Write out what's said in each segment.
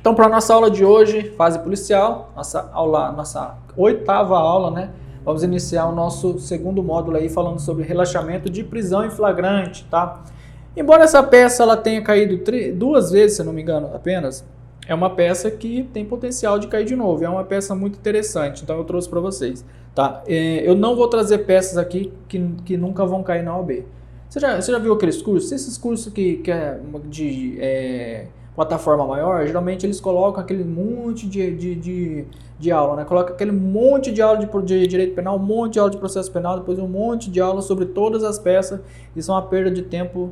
Então, para a nossa aula de hoje, fase policial, nossa 8ª aula, né? Vamos iniciar o nosso segundo módulo aí falando sobre relaxamento de prisão em flagrante, tá? Embora essa peça ela tenha caído 2 vezes, se não me engano, apenas, é uma peça que tem potencial de cair de novo. É uma peça muito interessante, então eu trouxe para vocês, tá? Eu não vou trazer peças aqui que nunca vão cair na OAB. Você já viu aqueles cursos? Esses cursos que é de plataforma maior, geralmente eles colocam aquele monte de aula, né? Coloca aquele monte de aula de direito penal, um monte de aula de processo penal, depois um monte de aula sobre todas as peças. Isso é uma perda de tempo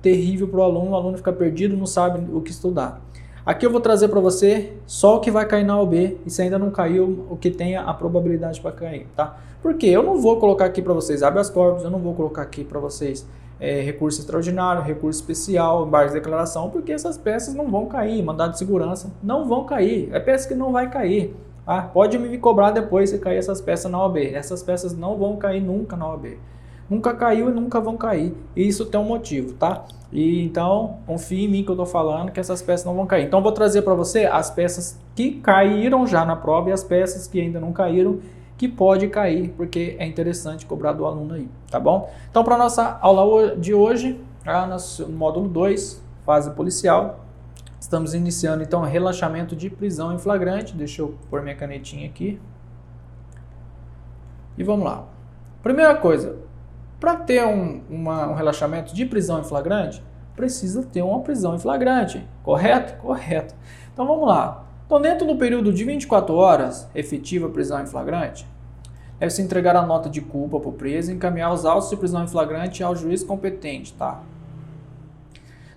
terrível para o aluno fica perdido, não sabe o que estudar. Aqui eu vou trazer para você só o que vai cair na OAB, e se ainda não caiu, o que tenha a probabilidade para cair, tá? Porque eu não vou colocar aqui para vocês habeas corpus, eu não vou colocar aqui para vocês recurso extraordinário, recurso especial, embargo de declaração, porque essas peças não vão cair, mandado de segurança não vão cair, é peça que não vai cair, tá? Pode me cobrar depois se cair essas peças na OAB, essas peças não vão cair nunca na OAB, nunca caiu e nunca vão cair, e isso tem um motivo, tá? E então, confie em mim que eu tô falando que essas peças não vão cair. Então, eu vou trazer para você as peças que caíram já na prova e as peças que ainda não caíram, que pode cair, porque é interessante cobrar do aluno aí, tá bom? Então, para nossa aula de hoje, nosso módulo 2, fase policial, estamos iniciando então relaxamento de prisão em flagrante. Deixa eu pôr minha canetinha aqui. E vamos lá. Primeira coisa, para ter um relaxamento de prisão em flagrante, precisa ter uma prisão em flagrante, correto? Correto. Então vamos lá. Então, dentro do período de 24 horas, efetiva prisão em flagrante, deve-se entregar a nota de culpa para o preso e encaminhar os autos de prisão em flagrante ao juiz competente, tá?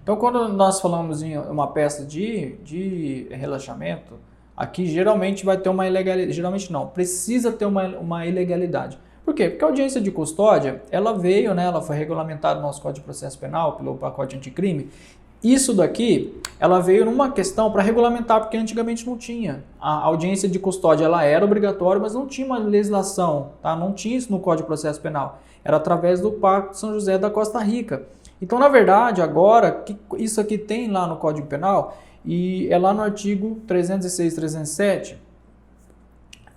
Então, quando nós falamos em uma peça de relaxamento, aqui geralmente vai ter uma ilegalidade, geralmente não, precisa ter uma ilegalidade. Por quê? Porque a audiência de custódia, ela veio, né, ela foi regulamentada no nosso Código de Processo Penal, pelo pacote anticrime. Isso daqui, ela veio numa questão para regulamentar, porque antigamente não tinha. A audiência de custódia, ela era obrigatória, mas não tinha uma legislação, tá? Não tinha isso no Código de Processo Penal. Era através do Pacto de São José da Costa Rica. Então, na verdade, agora, isso aqui tem lá no Código Penal, e é lá no artigo 306, 307,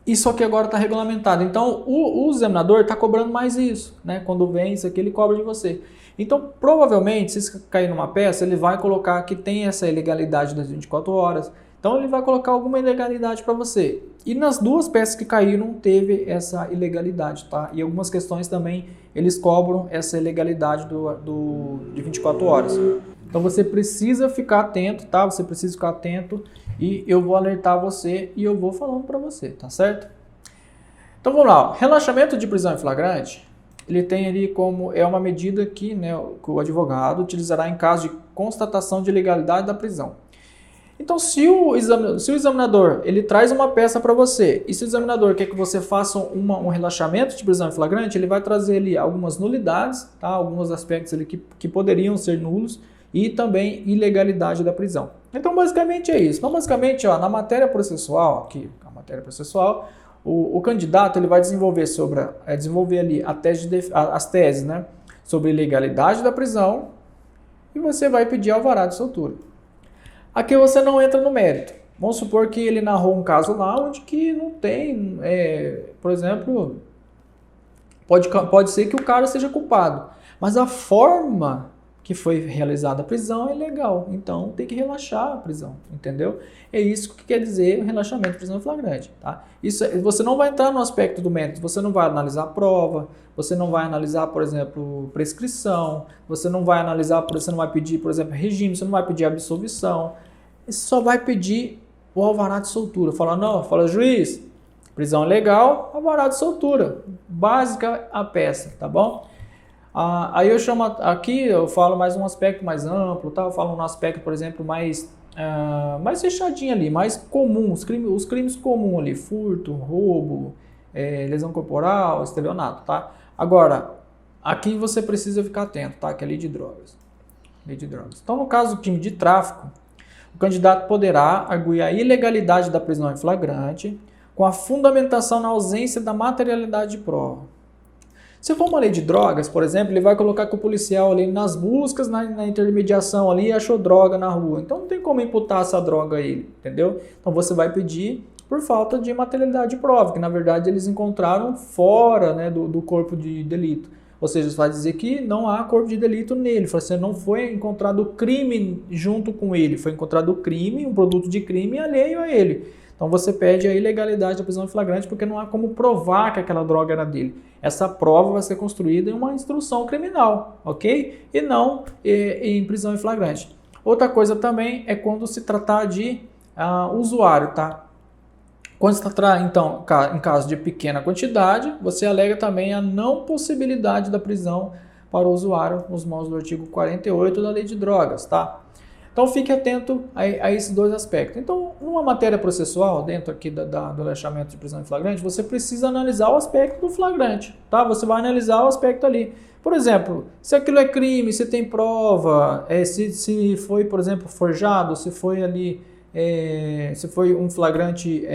isso aqui agora está regulamentado. Então, o examinador está cobrando mais isso, né? Quando vem isso aqui, ele cobra de você. Então, provavelmente, se isso cair numa peça, ele vai colocar que tem essa ilegalidade das 24 horas. Então, ele vai colocar alguma ilegalidade para você. E nas 2 peças que caíram, teve essa ilegalidade, tá? E algumas questões também, eles cobram essa ilegalidade de 24 horas. Então, você precisa ficar atento, tá? Você precisa ficar atento e eu vou alertar você e eu vou falando para você, tá certo? Então, vamos lá. Relaxamento de prisão em flagrante, ele tem ali como, é uma medida que, né, que o advogado utilizará em caso de constatação de ilegalidade da prisão. Então, se o examinador ele traz uma peça para você, e se o examinador quer que você faça um relaxamento de prisão em flagrante, ele vai trazer ali algumas nulidades, tá? Alguns aspectos ali que poderiam ser nulos, e também ilegalidade da prisão. Então, basicamente é isso. Então, basicamente, ó, na matéria processual, aqui, a matéria processual, o candidato ele vai desenvolver ali as teses, né, sobre ilegalidade da prisão, e você vai pedir alvará de soltura. Aqui você não entra no mérito. Vamos supor que ele narrou um caso lá onde que não tem, por exemplo, pode ser que o cara seja culpado, mas a forma que foi realizada a prisão é ilegal, então tem que relaxar a prisão, entendeu? É isso que quer dizer o relaxamento de prisão em flagrante, tá? Isso, você não vai entrar no aspecto do mérito, você não vai analisar a prova, você não vai analisar, por exemplo, prescrição, você não vai analisar, você não vai pedir, por exemplo, regime, você não vai pedir absolvição, você só vai pedir o alvará de soltura. Fala, juiz, prisão é legal, alvará de soltura, básica a peça, tá bom? Aí eu chamo, aqui eu falo mais um aspecto mais amplo, tá? Eu falo um aspecto, por exemplo, mais fechadinho ali, mais comum, os crimes comuns ali, furto, roubo, lesão corporal, estelionato, tá? Agora, aqui você precisa ficar atento, tá? Que é a lei de drogas. Lei de drogas. Então, no caso do crime de tráfico, o candidato poderá arguir a ilegalidade da prisão em flagrante com a fundamentação na ausência da materialidade de prova. Se for uma lei de drogas, por exemplo, ele vai colocar que o policial ali nas buscas, na intermediação ali, achou droga na rua. Então não tem como imputar essa droga a ele, entendeu? Então você vai pedir por falta de materialidade de prova, que na verdade eles encontraram fora, né, do corpo de delito. Ou seja, você vai dizer que não há corpo de delito nele, você não foi encontrado crime junto com ele, foi encontrado crime, um produto de crime alheio a ele. Então você pede a ilegalidade da prisão em flagrante porque não há como provar que aquela droga era dele. Essa prova vai ser construída em uma instrução criminal, ok? E não em prisão em flagrante. Outra coisa também é quando se tratar de usuário, tá? Quando se tratar, então, em caso de pequena quantidade, você alega também a não possibilidade da prisão para o usuário nos moldes do artigo 48 da Lei de Drogas, tá? Então fique atento a esses dois aspectos. Então, numa matéria processual, dentro aqui do relaxamento de prisão em flagrante, você precisa analisar o aspecto do flagrante, tá? Você vai analisar o aspecto ali. Por exemplo, se aquilo é crime, se tem prova, se foi, por exemplo, forjado, se foi ali, se foi um flagrante,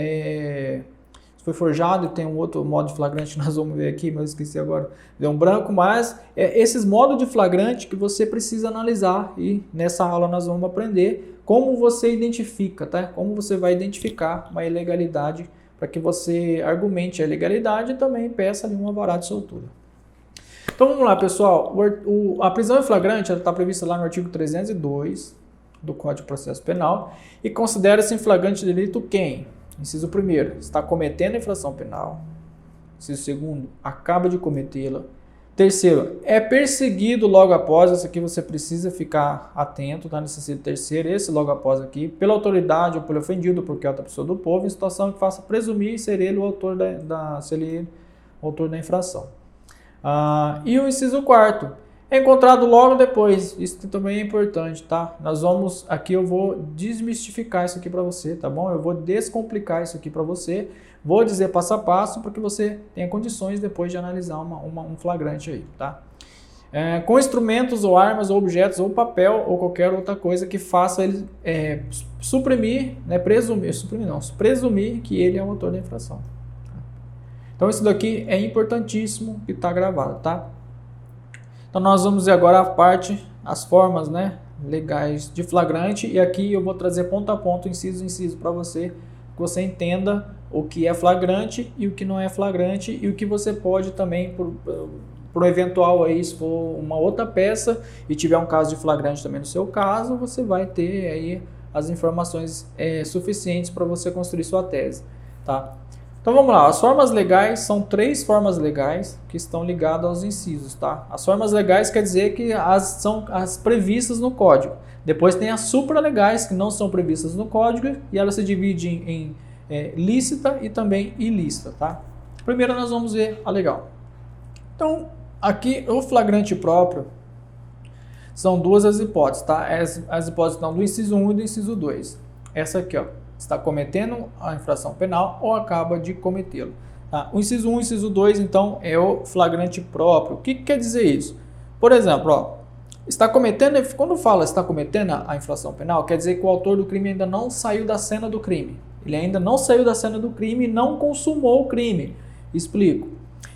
se foi forjado e tem um outro modo de flagrante que nós vamos ver aqui, mas eu esqueci agora, deu um branco, mas esses modos de flagrante que você precisa analisar e nessa aula nós vamos aprender como você identifica, tá? Como você vai identificar uma ilegalidade para que você argumente a ilegalidade e também peça ali um alvará de soltura. Então vamos lá, pessoal, a prisão em flagrante está prevista lá no artigo 302 do Código de Processo Penal e considera-se em flagrante delito quem? Inciso 1º, está cometendo infração penal. Inciso 2º, acaba de cometê-la. 3º, é perseguido logo após. Esse aqui você precisa ficar atento, tá? Nesse inciso 3º, esse logo após aqui, pela autoridade ou pelo ofendido, porque é outra pessoa do povo, em situação que faça presumir ser ele o autor o autor da infração. E o inciso 4º, é encontrado logo depois. Isso também é importante, tá? Aqui eu vou desmistificar isso aqui para você, tá bom? Eu vou descomplicar isso aqui para você. Vou dizer passo a passo para que você tenha condições depois de analisar um flagrante aí, tá? Com instrumentos ou armas ou objetos ou papel ou qualquer outra coisa que faça ele suprimir, né, presumir que ele é o autor da infração. Então isso daqui é importantíssimo que está gravado, tá? Então nós vamos ver agora as formas, né, legais de flagrante, e aqui eu vou trazer ponto a ponto, inciso a inciso para você, que você entenda o que é flagrante e o que não é flagrante, e o que você pode também, por eventual aí, se for uma outra peça e tiver um caso de flagrante também no seu caso, você vai ter aí as informações suficientes para você construir sua tese, tá? Então vamos lá, as formas legais são 3 formas legais que estão ligadas aos incisos, tá? As formas legais quer dizer que são as previstas no código. Depois tem as supralegais que não são previstas no código e elas se dividem em lícita e também ilícita, tá? Primeiro nós vamos ver a legal. Então aqui o flagrante próprio são 2 as hipóteses, tá? As hipóteses estão do inciso 1 e do inciso 2. Essa aqui, ó. Está cometendo a infração penal ou acaba de cometê-lo. Tá? O inciso 1 e o inciso 2, então, é o flagrante próprio. O que quer dizer isso? Por exemplo, ó, quando fala está cometendo a infração penal, quer dizer que o autor do crime ainda não saiu da cena do crime. Ele ainda não saiu da cena do crime e não consumou o crime. Explico.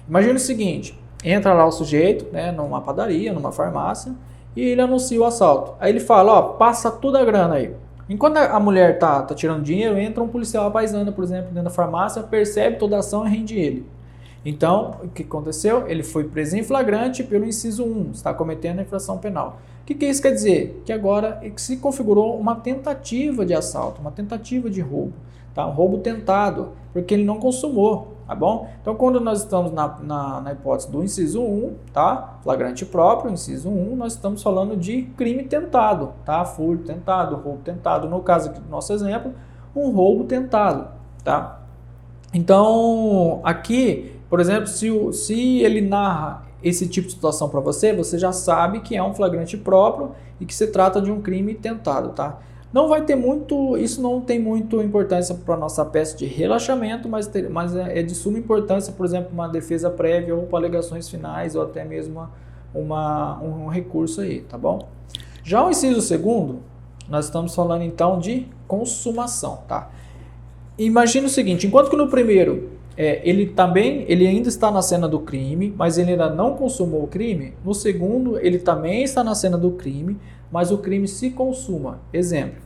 Imagina o seguinte, entra lá o sujeito, né, numa padaria, numa farmácia, e ele anuncia o assalto. Aí ele fala, ó, passa toda a grana aí. Enquanto a mulher tá tirando dinheiro, entra um policial à paisana, por exemplo, dentro da farmácia, percebe toda a ação e rende ele. Então, o que aconteceu? Ele foi preso em flagrante pelo inciso 1, está cometendo a infração penal. O que isso quer dizer? Que agora se configurou uma tentativa de assalto, uma tentativa de roubo, tá? Um roubo tentado, porque ele não consumou, tá bom? Então, quando nós estamos na hipótese do inciso 1, tá? Flagrante próprio, inciso 1, nós estamos falando de crime tentado, tá? Furto tentado, roubo tentado. No caso aqui do nosso exemplo, um roubo tentado, tá? Então, aqui, por exemplo, se ele narra esse tipo de situação para você, você já sabe que é um flagrante próprio e que se trata de um crime tentado, tá? Isso não tem muito importância para a nossa peça de relaxamento, mas é de suma importância, por exemplo, uma defesa prévia ou para alegações finais ou até mesmo um recurso aí, tá bom? Já o inciso 2º, nós estamos falando então de consumação, tá? Imagina o seguinte, enquanto que no primeiro ele ainda está na cena do crime, mas ele ainda não consumou o crime. No segundo, ele também está na cena do crime, mas o crime se consuma. Exemplo,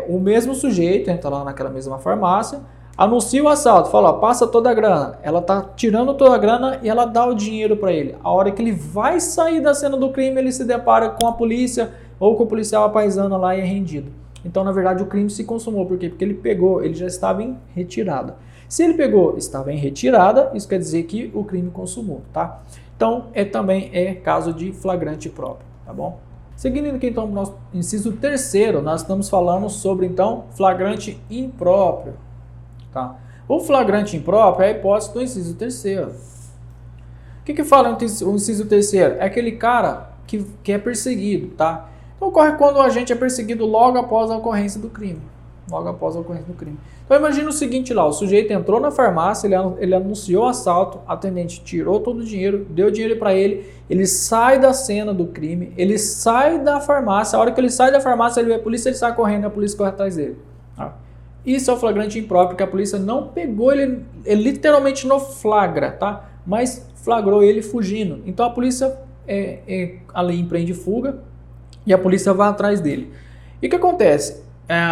o mesmo sujeito entra lá naquela mesma farmácia, anuncia o assalto, fala, ó, passa toda a grana. Ela está tirando toda a grana e ela dá o dinheiro para ele. A hora que ele vai sair da cena do crime, ele se depara com a polícia ou com o policial apaisando lá e é rendido. Então, na verdade, o crime se consumou. Por quê? Porque ele pegou, ele já estava em retirada. Se ele pegou, estava em retirada, isso quer dizer que o crime consumou, tá? Então, também é caso de flagrante próprio, tá bom? Seguindo aqui, então, o nosso inciso terceiro, nós estamos falando sobre, então, flagrante impróprio, tá? O flagrante impróprio é a hipótese do inciso terceiro. O que fala o inciso terceiro? É aquele cara que é perseguido, tá? Então, ocorre quando o agente é perseguido logo após a ocorrência do crime. Logo após a ocorrência do crime. Então imagina o seguinte lá, o sujeito entrou na farmácia, ele anunciou o assalto, a atendente tirou todo o dinheiro, deu dinheiro para ele sai da cena do crime, ele sai da farmácia, a hora que ele sai da farmácia, ele vê a polícia, ele sai correndo, a polícia corre atrás dele. Isso é o flagrante impróprio, que a polícia não pegou ele literalmente no flagra, tá? Mas flagrou ele fugindo. Então a polícia, a lei empreende fuga e a polícia vai atrás dele. E o que acontece?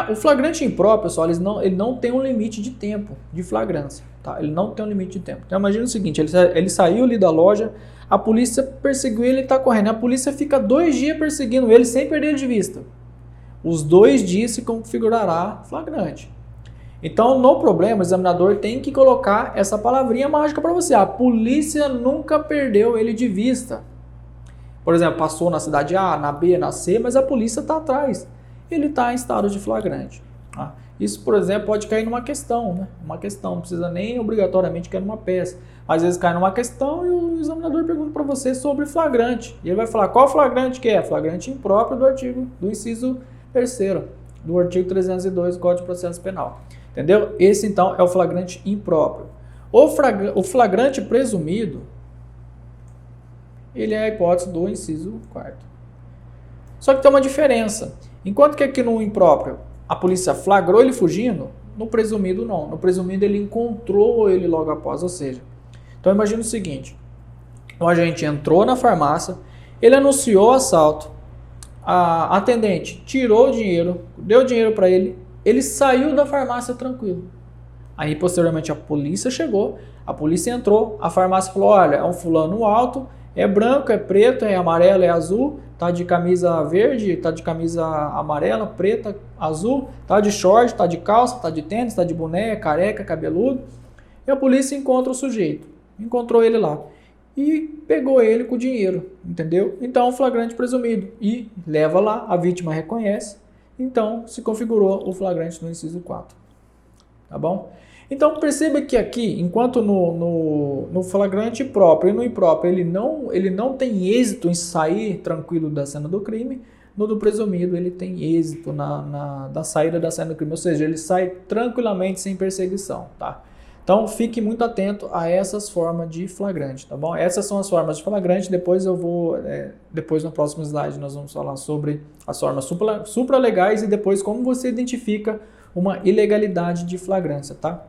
O flagrante impróprio, pessoal, ele não tem um limite de tempo de flagrância, tá? Ele não tem um limite de tempo. Então imagina o seguinte, ele saiu ali da loja, a polícia perseguiu ele e está correndo. A polícia fica 2 dias perseguindo ele sem perder ele de vista. Os 2 dias se configurará flagrante. Então, no problema, o examinador tem que colocar essa palavrinha mágica para você. A polícia nunca perdeu ele de vista. Por exemplo, passou na cidade A, na B, na C, mas a polícia está atrás. Ele está em estado de flagrante. Tá? Isso, por exemplo, pode cair numa questão, né? Uma questão, não precisa nem obrigatoriamente cair numa peça. Às vezes cai numa questão e o examinador pergunta para você sobre flagrante. E ele vai falar qual flagrante que é? Flagrante impróprio do inciso 3º, do artigo 302 do Código de Processo Penal. Entendeu? Esse, então, é o flagrante impróprio. O flagrante presumido, ele é a hipótese do inciso 4º. Só que tem uma diferença. Enquanto que aqui no impróprio a polícia flagrou ele fugindo, no presumido não. No presumido ele encontrou ele logo após, ou seja, então imagina o seguinte, o agente entrou na farmácia, ele anunciou o assalto, a atendente tirou o dinheiro, deu dinheiro para ele, ele saiu da farmácia tranquilo. Aí posteriormente a polícia chegou, a polícia entrou, a farmácia falou, olha, é um fulano alto, é branco, é preto, é amarelo, é azul, tá de camisa verde, tá de camisa amarela, preta, azul, tá de short, tá de calça, tá de tênis, tá de boné, careca, cabeludo. E a polícia encontra o sujeito, encontrou ele lá e pegou ele com o dinheiro, entendeu? Então, flagrante presumido e leva lá, a vítima reconhece, então se configurou o flagrante no inciso 4, tá bom? Então perceba que aqui, enquanto no flagrante próprio e no impróprio ele não tem êxito em sair tranquilo da cena do crime, no do presumido ele tem êxito da saída da cena do crime, ou seja, ele sai tranquilamente sem perseguição, tá? Então fique muito atento a essas formas de flagrante, tá bom? Essas são as formas de flagrante, depois depois no próximo slide nós vamos falar sobre as formas supralegais e depois como você identifica uma ilegalidade de flagrância, tá?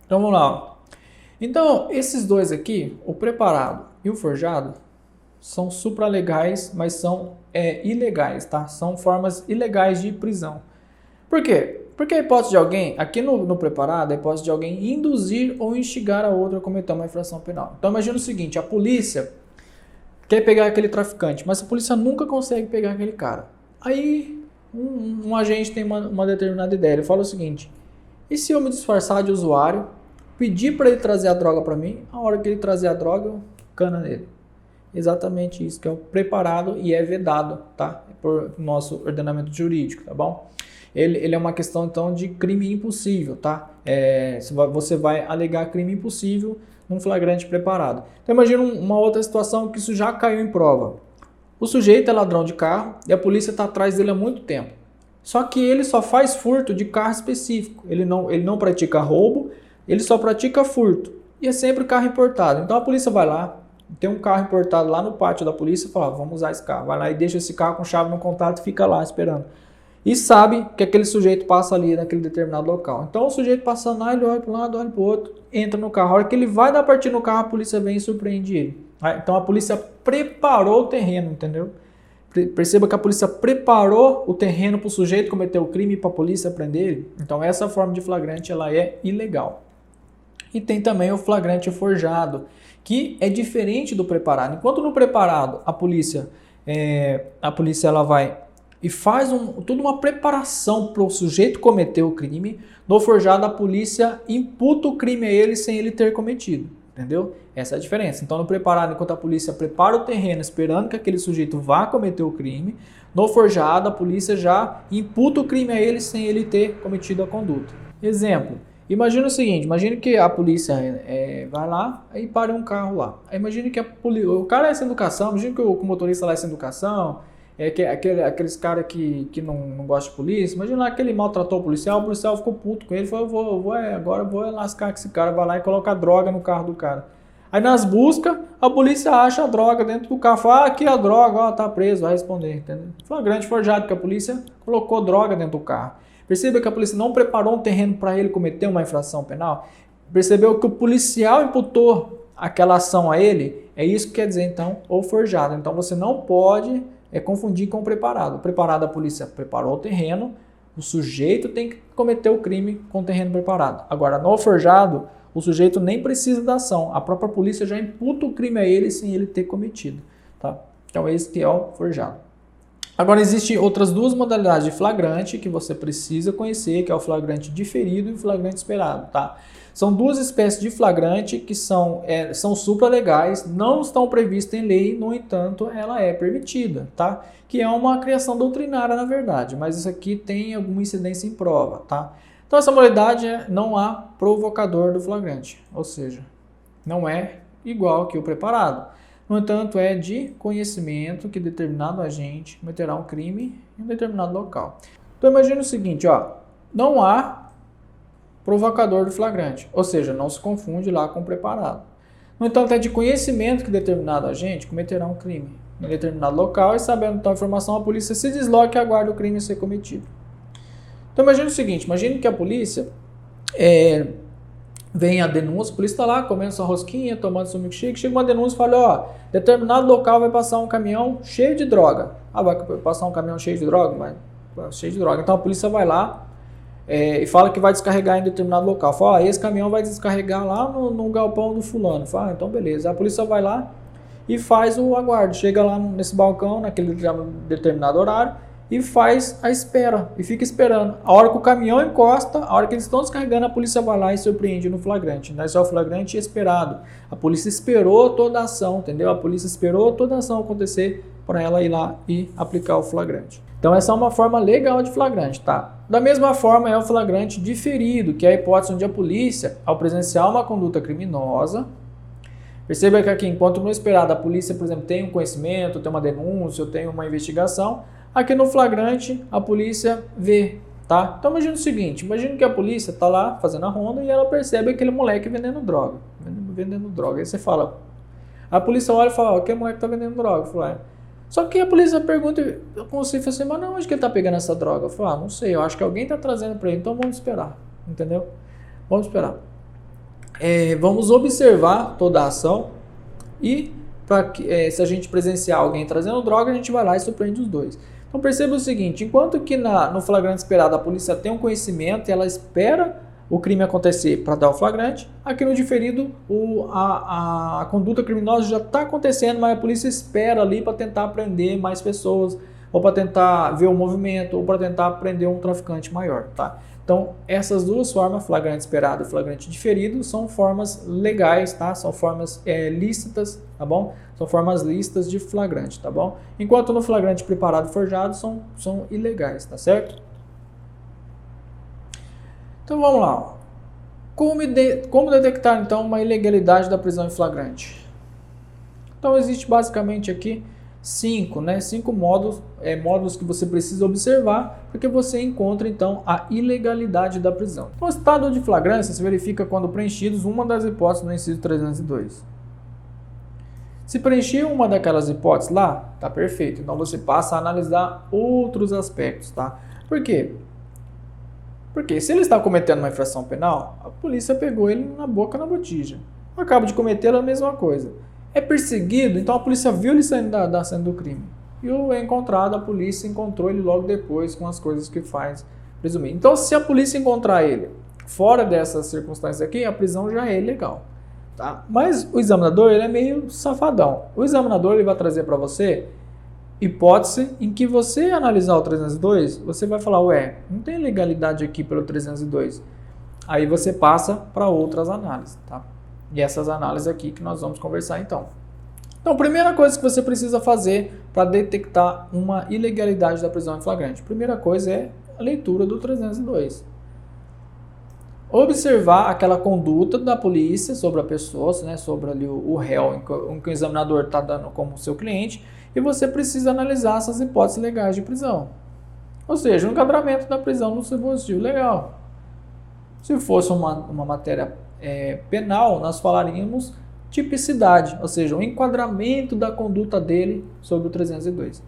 Então vamos lá. Então esses dois aqui, o preparado e o forjado, são supralegais, mas são ilegais, tá? São formas ilegais de prisão. Por quê? Porque a hipótese de alguém, aqui no preparado, a hipótese de alguém induzir ou instigar a outro a cometer uma infração penal. Então imagina o seguinte, a polícia quer pegar aquele traficante, mas a polícia nunca consegue pegar aquele cara. Aí um agente tem uma determinada ideia, ele fala o seguinte, e se eu me disfarçar de usuário, pedir para ele trazer a droga para mim, a hora que ele trazer a droga, eu cana nele. Exatamente isso que é o preparado e é vedado, tá? Por nosso ordenamento jurídico, tá bom? Ele é uma questão, então, de crime impossível, tá? Você vai alegar crime impossível num flagrante preparado. Então, imagina uma outra situação que isso já caiu em prova. O sujeito é ladrão de carro e a polícia está atrás dele há muito tempo. Só que ele só faz furto de carro específico. Ele não pratica roubo, ele só pratica furto. E é sempre carro importado. Então, a polícia vai lá, tem um carro importado lá no pátio da polícia e fala, vamos usar esse carro. Vai lá e deixa esse carro com chave no contato e fica lá esperando. e sabe que aquele sujeito passa ali naquele determinado local. Então o sujeito passando lá, ele olha para um lado, olha para o outro, entra no carro. A hora que ele vai dar partida no carro, a polícia vem e surpreende ele. Então a polícia preparou o terreno, entendeu? Perceba que a polícia preparou o terreno para o sujeito cometer o crime e para a polícia prender ele. Então essa forma de flagrante ela é ilegal. E tem também o flagrante forjado, que é diferente do preparado. Enquanto no preparado a polícia ela vai e faz toda uma preparação para o sujeito cometer o crime, no forjado a polícia imputa o crime a ele sem ele ter cometido. Entendeu? Essa é a diferença. Então, no preparado, enquanto a polícia prepara o terreno esperando que aquele sujeito vá cometer o crime, no forjado, a polícia já imputa o crime a ele sem ele ter cometido a conduta. Exemplo, imagina o seguinte, imagine que a polícia vai lá e para um carro lá. Aí imagine que o cara é sem educação, imagine que o motorista lá é sem educação, aqueles caras que não gostam de polícia, imagina lá que ele maltratou o policial ficou puto com ele, falou, agora eu vou lascar com esse cara, vai lá e coloca droga no carro do cara. Aí nas buscas, a polícia acha a droga dentro do carro, fala, aqui a droga, ó, tá preso, vai responder, entendeu? Flagrante forjado, porque a polícia colocou droga dentro do carro. Perceba que a polícia não preparou um terreno para ele cometer uma infração penal? Percebeu que o policial imputou aquela ação a ele? É isso que quer dizer, então, o forjado. Então você não pode confundir com o preparado. O preparado, a polícia preparou o terreno, o sujeito tem que cometer o crime com o terreno preparado. Agora, no forjado, o sujeito nem precisa da ação. A própria polícia já imputa o crime a ele sem ele ter cometido. Tá? Então, esse que é o forjado. Agora, existem outras duas modalidades de flagrante que você precisa conhecer, que é o flagrante diferido e o flagrante esperado. Tá? São duas espécies de flagrante que são supralegais, não estão previstas em lei, no entanto, ela é permitida, tá? Que é uma criação doutrinária, na verdade, mas isso aqui tem alguma incidência em prova, tá? Então, essa modalidade não há provocador do flagrante, ou seja, não é igual que o preparado. No entanto, é de conhecimento que determinado agente cometerá um crime em um determinado local. Então, imagine o seguinte, ó, não há provocador do flagrante, ou seja, não se confunde lá com preparado. No entanto, é de conhecimento que determinado agente cometerá um crime em determinado local e, sabendo tal informação, a polícia se desloca e aguarda o crime a ser cometido. Então, imagine o seguinte, imagine que a polícia vem a denúncia, a polícia está lá comendo sua rosquinha, tomando seu milkshake, chega uma denúncia e fala, ó, determinado local vai passar um caminhão cheio de droga. Ah, vai passar um caminhão cheio de droga? Vai, cheio de droga. Então, a polícia vai lá, e fala que vai descarregar em determinado local. Fala, esse caminhão vai descarregar lá no galpão do fulano. Fala, então beleza. A polícia vai lá e faz o aguardo. Chega lá nesse balcão, naquele determinado horário, e faz a espera. E fica esperando. A hora que o caminhão encosta, a hora que eles estão descarregando, a polícia vai lá e surpreende no flagrante. Esse é o flagrante esperado. A polícia esperou toda a ação, entendeu? A polícia esperou toda a ação acontecer para ela ir lá e aplicar o flagrante. Então essa é uma forma legal de flagrante, tá? Da mesma forma é o flagrante diferido, que é a hipótese onde a polícia, ao presenciar uma conduta criminosa, perceba que aqui, enquanto no esperado a polícia, por exemplo, tem um conhecimento, tem uma denúncia, ou tem uma investigação, aqui no flagrante a polícia vê, tá? Então imagina o seguinte, imagina que a polícia tá lá fazendo a ronda e ela percebe aquele moleque vendendo droga. Aí você fala, a polícia olha e fala, ó, aquele moleque tá vendendo droga. Fala, só que a polícia pergunta com você, fala assim, mas não, onde que ele tá pegando essa droga? Eu falo, não sei, eu acho que alguém tá trazendo para ele, então vamos esperar, entendeu? Vamos esperar. Vamos observar toda a ação e se a gente presenciar alguém trazendo droga, a gente vai lá e surpreende os dois. Então perceba o seguinte, enquanto que no flagrante esperado a polícia tem um conhecimento e ela espera o crime acontecer para dar o flagrante, aqui no diferido a conduta criminosa já está acontecendo, mas a polícia espera ali para tentar prender mais pessoas, ou para tentar ver o movimento, ou para tentar prender um traficante maior, tá? Então essas duas formas, flagrante esperado e flagrante diferido, são formas legais, tá? São formas lícitas, tá bom? São formas lícitas de flagrante, tá bom? Enquanto no flagrante preparado e forjado são ilegais, tá certo? Então vamos lá. Como detectar então uma ilegalidade da prisão em flagrante? Então existe basicamente aqui cinco módulos que você precisa observar para que você encontre então a ilegalidade da prisão. No estado de flagrância se verifica quando preenchidos uma das hipóteses do inciso 302. Se preencher uma daquelas hipóteses lá, tá perfeito. Então você passa a analisar outros aspectos, tá? Por quê? Porque se ele está cometendo uma infração penal, a polícia pegou ele na boca, na botija. Acaba de cometer a mesma coisa. É perseguido, então a polícia viu ele saindo da cena do crime. E o encontrado, a polícia encontrou ele logo depois com as coisas que faz presumir. Então, se a polícia encontrar ele fora dessas circunstâncias aqui, a prisão já é ilegal. Tá? Mas o examinador, ele é meio safadão. O examinador, ele vai trazer para você hipótese em que você analisar o 302, você vai falar, ué, não tem legalidade aqui pelo 302. Aí você passa para outras análises, tá? E essas análises aqui que nós vamos conversar então. Então, a primeira coisa que você precisa fazer para detectar uma ilegalidade da prisão em flagrante, primeira coisa é a leitura do 302. Observar aquela conduta da polícia sobre a pessoa, né, sobre ali o réu em que o examinador está dando como seu cliente, e você precisa analisar essas hipóteses legais de prisão. Ou seja, o enquadramento da prisão no dispositivo legal. Se fosse uma matéria penal, nós falaríamos tipicidade, ou seja, o enquadramento da conduta dele sobre o 302.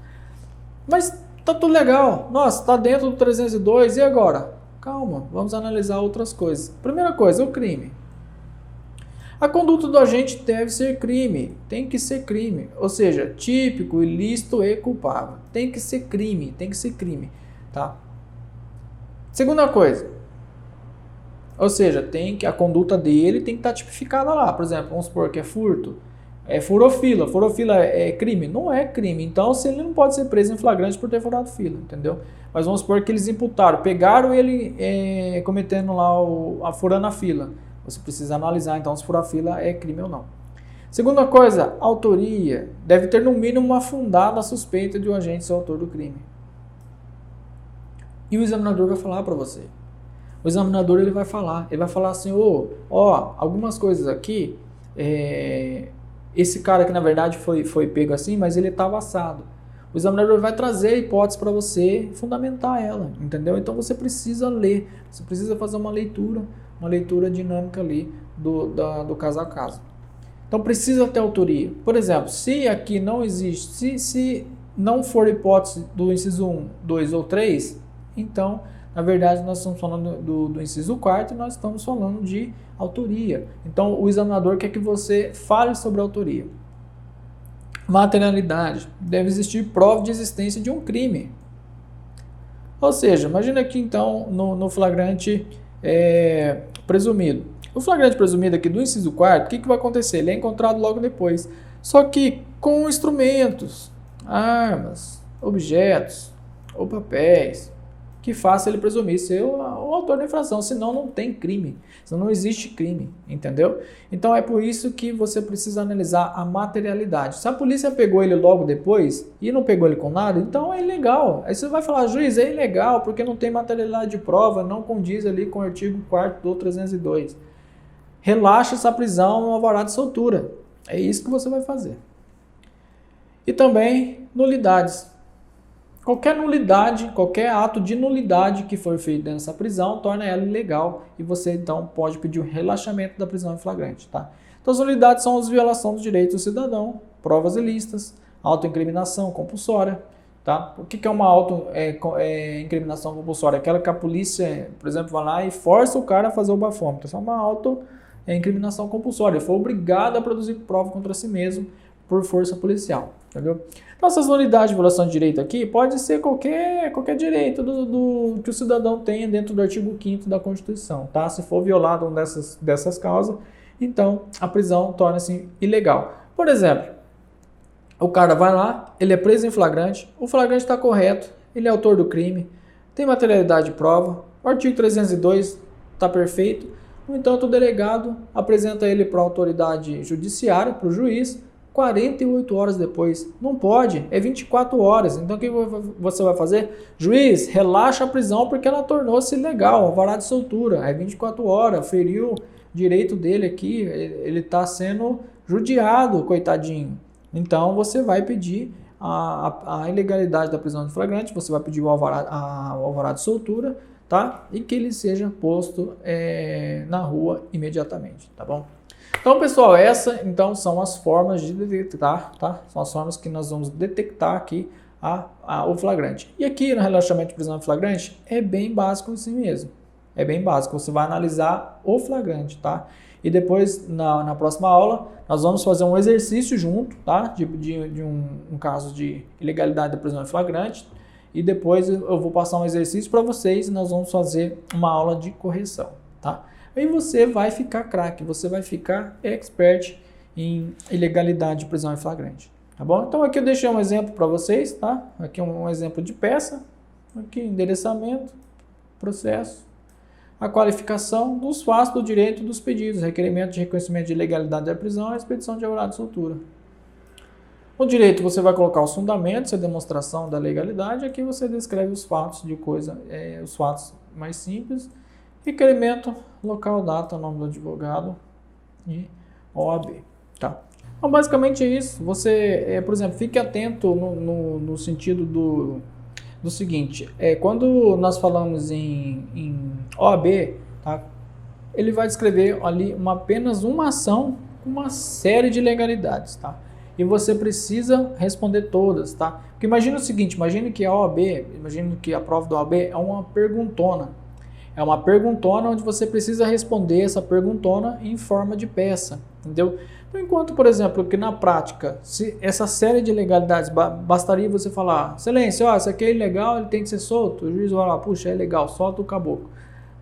Mas tá tudo legal, nossa, tá dentro do 302, e agora? Calma, vamos analisar outras coisas. Primeira coisa, o crime. A conduta do agente deve ser crime, tem que ser crime, ou seja, típico, ilícito e culpável. Tem que ser crime, tá? Segunda coisa, ou seja, a conduta dele tem que estar tipificada lá. Por exemplo, vamos supor que é furto, é furofila. Furofila é crime? Não é crime, então ele não pode ser preso em flagrante por ter furado fila, entendeu? Mas vamos supor que eles imputaram, pegaram ele cometendo lá, furando a fila. Você precisa analisar, então, se furar fila é crime ou não. Segunda coisa, autoria. Deve ter, no mínimo, uma fundada suspeita de o agente ser o autor do crime. E o examinador vai falar para você. O examinador ele vai falar assim, algumas coisas aqui, esse cara que, na verdade, foi pego assim, mas ele estava assado. O examinador vai trazer a hipótese para você fundamentar ela, entendeu? Então, você precisa ler, você precisa fazer uma leitura dinâmica ali do caso a caso. Então, precisa ter autoria. Por exemplo, se aqui não existe, se não for hipótese do inciso 1, 2 ou 3, então, na verdade, nós estamos falando do inciso 4 e nós estamos falando de autoria. Então, o examinador quer que você fale sobre a autoria. Materialidade. Deve existir prova de existência de um crime. Ou seja, imagina aqui, então, no flagrante presumido. O flagrante presumido aqui do inciso 4, o que vai acontecer? Ele é encontrado logo depois. Só que com instrumentos, armas, objetos ou papéis que faça ele presumir ser o autor da infração, senão não tem crime, senão não existe crime, entendeu? Então é por isso que você precisa analisar a materialidade. Se a polícia pegou ele logo depois e não pegou ele com nada, então é ilegal. Aí você vai falar, juiz, é ilegal porque não tem materialidade de prova, não condiz ali com o artigo 4º do 302. Relaxa essa prisão no alvará de soltura. É isso que você vai fazer. E também nulidades. Qualquer nulidade, qualquer ato de nulidade que for feito dentro dessa prisão torna ela ilegal e você então pode pedir o relaxamento da prisão em flagrante, tá? Então as nulidades são as violações dos direitos do cidadão, provas ilícitas, autoincriminação compulsória, tá? O que é uma autoincriminação compulsória? Aquela que a polícia, por exemplo, vai lá e força o cara a fazer o bafômetro. Isso é uma autoincriminação compulsória. Ele foi obrigado a produzir prova contra si mesmo por força policial, entendeu? Então, essas nulidades de violação de direito aqui pode ser qualquer direito que o cidadão tenha dentro do artigo 5º da Constituição, tá? Se for violado uma dessas causas, então a prisão torna-se ilegal. Por exemplo, o cara vai lá, ele é preso em flagrante, o flagrante está correto, ele é autor do crime, tem materialidade de prova, o artigo 302 está perfeito, no entanto, o delegado apresenta ele para a autoridade judiciária, para o juiz, 48 horas depois. Não pode, é 24 horas. Então o que você vai fazer? Juiz, relaxa a prisão porque ela tornou-se ilegal, alvará de soltura, é 24 horas, feriu o direito dele aqui, ele está sendo judiado, coitadinho. Então você vai pedir a ilegalidade da prisão de flagrante, você vai pedir o alvará de soltura, tá? E que ele seja posto na rua imediatamente, tá bom? Então, pessoal, essas então são as formas de detectar, tá? São as formas que nós vamos detectar aqui o flagrante. E aqui no relaxamento de prisão em flagrante é bem básico assim mesmo. É bem básico, você vai analisar o flagrante, tá? E depois, na próxima aula, nós vamos fazer um exercício junto, tá? De um caso de ilegalidade da prisão em flagrante. E depois eu vou passar um exercício para vocês e nós vamos fazer uma aula de correção, tá? Aí você vai ficar craque, você vai ficar expert em ilegalidade de prisão em flagrante, tá bom? Então aqui eu deixei um exemplo para vocês, tá? Aqui um exemplo de peça, aqui endereçamento, processo, a qualificação dos fatos do direito dos pedidos, requerimento de reconhecimento de ilegalidade da prisão e expedição de alvará de soltura. No direito você vai colocar os fundamentos, a demonstração da legalidade, aqui você descreve os fatos de os fatos mais simples, requerimento, local, data, nome do advogado e OAB, tá? Então basicamente é isso, você, por exemplo, fique atento no sentido do seguinte, quando nós falamos em OAB, tá? Ele vai descrever ali apenas uma ação com uma série de ilegalidades, tá? E você precisa responder todas, tá? Porque imagina o seguinte, imagine que a prova da OAB é uma perguntona. É uma perguntona onde você precisa responder essa perguntona em forma de peça, entendeu? Então, enquanto, por exemplo, que na prática, se essa série de ilegalidades, bastaria você falar, excelência, ó, isso aqui é ilegal, ele tem que ser solto. O juiz vai lá, puxa, é legal, solta o caboclo.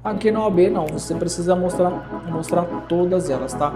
Aqui na OAB não, você precisa mostrar todas elas, tá?